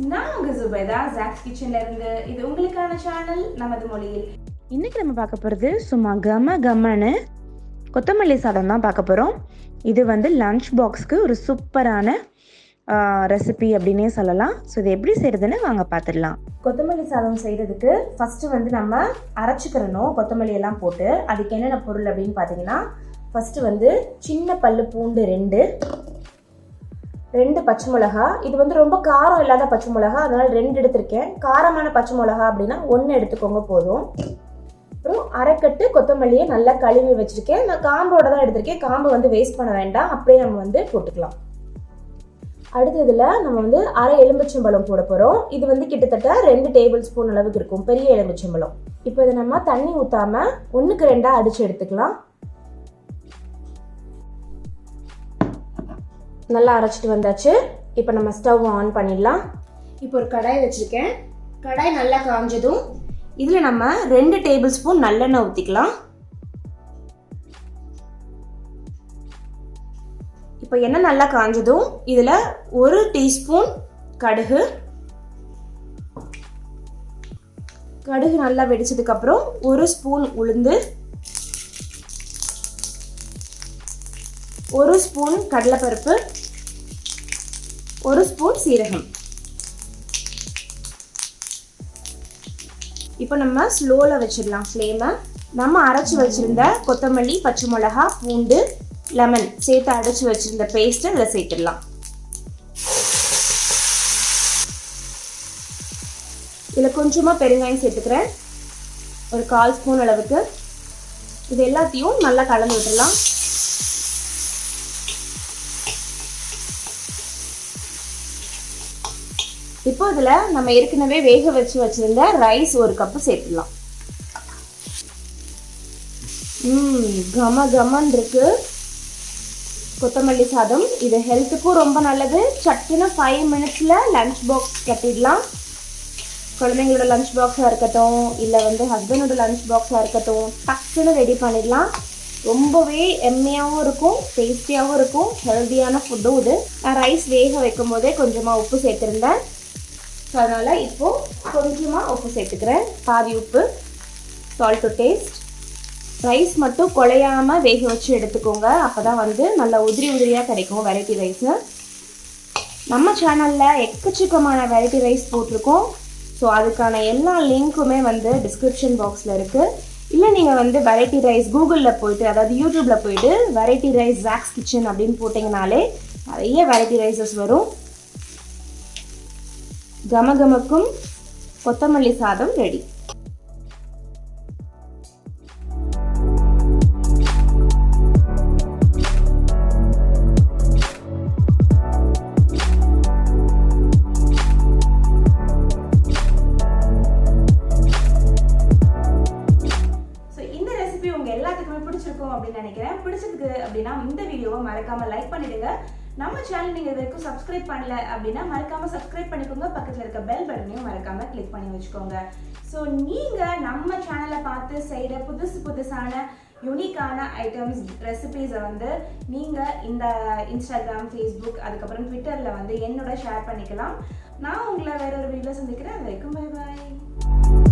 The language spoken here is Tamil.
நான் உங்க ஜுபைதா zacs kitchenல இருந்து. இது உங்களுக்கான சேனல் நமது மொழியில். இன்னைக்கு நம்ம பார்க்க போகிறது சும்மா கம்மன்னு கொத்தமல்லி சாதம் தான் பார்க்க போகிறோம். இது வந்து லஞ்ச் பாக்ஸ்க்கு ஒரு சூப்பரான ரெசிபி அப்படின்னே சொல்லலாம். ஸோ இது எப்படி செய்கிறதுன்னு வாங்க பார்த்துடலாம். கொத்தமல்லி சாதம் செய்கிறதுக்கு ஃபஸ்ட்டு வந்து நம்ம அரைச்சிக்கிறணும். கொத்தமல்லி எல்லாம் போட்டு அதுக்கு என்னென்ன பொருள் அப்படின்னு பார்த்தீங்கன்னா, ஃபஸ்ட்டு வந்து சின்ன பல்லு பூண்டு 2 பச்சை மிளகா. இது வந்து ரொம்ப காரம் இல்லாத பச்சை மிளகா, அதனால் 2 எடுத்திருக்கேன். காரமான பச்சை மிளகா அப்படின்னா 1 எடுத்துக்கோங்க போதும். அப்புறம் அரைக்கட்டு கொத்தமல்லியை நல்லா கழுவி வச்சுருக்கேன். நான் காம்போட தான் எடுத்திருக்கேன். காம்பை வந்து வேஸ்ட் பண்ண வேண்டாம், அப்படியே நம்ம வந்து போட்டுக்கலாம். அடுத்ததில் நம்ம வந்து அரை எலுமிச்சம்பழம் போட போகிறோம். இது வந்து கிட்டத்தட்ட 2 டேபிள் ஸ்பூன் அளவுக்கு இருக்கும், பெரிய எலுமிச்சம்பழம். இப்போ இதை நம்ம தண்ணி ஊற்றாமல் 1க்கு 2 அடித்து எடுத்துக்கலாம். நல்லா அரைச்சிட்டு வந்தாச்சு. இப்போ நம்ம ஸ்டவ் ஆன் பண்ணிடலாம். இப்போ ஒரு கடாய் வச்சுருக்கேன். கடாய் நல்லா காஞ்சதும் இதில் நம்ம 2 டேபிள் ஸ்பூன் நல்லெண்ணெய் ஊற்றிக்கலாம். இப்போ எண்ணெய் நல்லா காஞ்சதும் இதில் 1 டீஸ்பூன் கடுகு நல்லா வெடிச்சதுக்கப்புறம் 1 ஸ்பூன் உளுந்து, 1 ஸ்பூன் கடலைப்பருப்பு, 1 ஸ்பூன் சீரகம். இப்போ நம்ம ஸ்லோவில் வச்சிடலாம் ஃப்ளேமை. நம்ம அரைச்சி வச்சுருந்த கொத்தமல்லி, பச்சை மிளகா, பூண்டு, லெமன் சேர்த்து அரைச்சி வச்சுருந்த பேஸ்ட்டை இதில் சேர்த்துடலாம். இதில் கொஞ்சமாக பெருங்காயம் சேர்த்துக்கிறேன், ஒரு 1/4 ஸ்பூன் அளவுக்கு. இது எல்லாத்தையும் நல்லா கலந்து விட்டுடலாம். இப்போ இதில் நம்ம ஏற்கனவே வேக வச்சு வச்சுருந்த ரைஸ் 1 கப்பு சேர்த்துடலாம். கமன்னு இருக்கு கொத்தமல்லி சாதம். இது ஹெல்த்துக்கும் ரொம்ப நல்லது. சட்டுன்னு 5 மினிட்ஸில் லஞ்ச் பாக்ஸ் கட்டிடலாம். குழந்தைங்களோட லஞ்ச் பாக்ஸாக இருக்கட்டும், இல்லை வந்து ஹஸ்பண்டோட லஞ்ச் பாக்ஸாக இருக்கட்டும், டக்குன்னு ரெடி பண்ணிடலாம். ரொம்பவே எம்மையாகவும் இருக்கும், டேஸ்டியாகவும் இருக்கும், ஹெல்த்தியான ஃபுட்டும் இது. நான் ரைஸ் வேக வைக்கும் போதே கொஞ்சமாக உப்பு சேர்த்துருந்தேன். ஸோ அதனால் இப்போது கொஞ்சமாக உப்பு சேர்த்துக்கிறேன், பாதி உப்பு. Salt to taste. ரைஸ் மட்டும் குழையாமல் வேக வச்சு எடுத்துக்கோங்க, அப்போ தான் வந்து நல்லா உதிரியாக கிடைக்கும் வெரைட்டி ரைஸு. நம்ம சேனலில் எக்கச்சக்கமான வெரைட்டி ரைஸ் போட்டிருக்கோம். ஸோ அதுக்கான எல்லா லிங்க்குமே வந்து டிஸ்கிரிப்ஷன் பாக்ஸில் இருக்குது. இல்லை நீங்கள் வந்து வெரைட்டி ரைஸ் கூகுளில் போய்ட்டு, அதாவது யூடியூப்பில் போய்ட்டு வெரைட்டி ரைஸ் zacs kitchen அப்படின்னு போட்டிங்கனாலே நிறைய வெரைட்டி ரைஸஸ் வரும். கமகமக்கும் கொத்தமல்லி சாதம் ரெடி. பிடிச்சிருக்கும் அப்படின்னு நினைக்கிறேன். பிடிச்சிருக்கு அப்படின்னா இந்த வீடியோவை மறக்காம லைக் பண்ணிடுங்க. நம்ம சேனல் நீங்க இது வரைக்கும் சப்ஸ்கிரைப் பண்ணல அப்படின்னா மறக்காம சப்ஸ்கிரைப் பண்ணிக்கோங்க. பக்கத்துல இருக்க பெல் பட்டனையும் மறக்காம கிளிக் பண்ணி வச்சுக்கோங்க. ஸோ நீங்க நம்ம சேனலை பார்த்து செய்கிற புதுசான யூனிக்கான ஐட்டம்ஸ், ரெசிபீஸை வந்து நீங்க இந்த இன்ஸ்டாகிராம், ஃபேஸ்புக், அதுக்கப்புறம் ட்விட்டர்ல வந்து என்னோட ஷேர் பண்ணிக்கலாம். நான் உங்களை வேற ஒரு வீடியோல சந்திக்கிறேன். அது வரைக்கும் பை பாய்.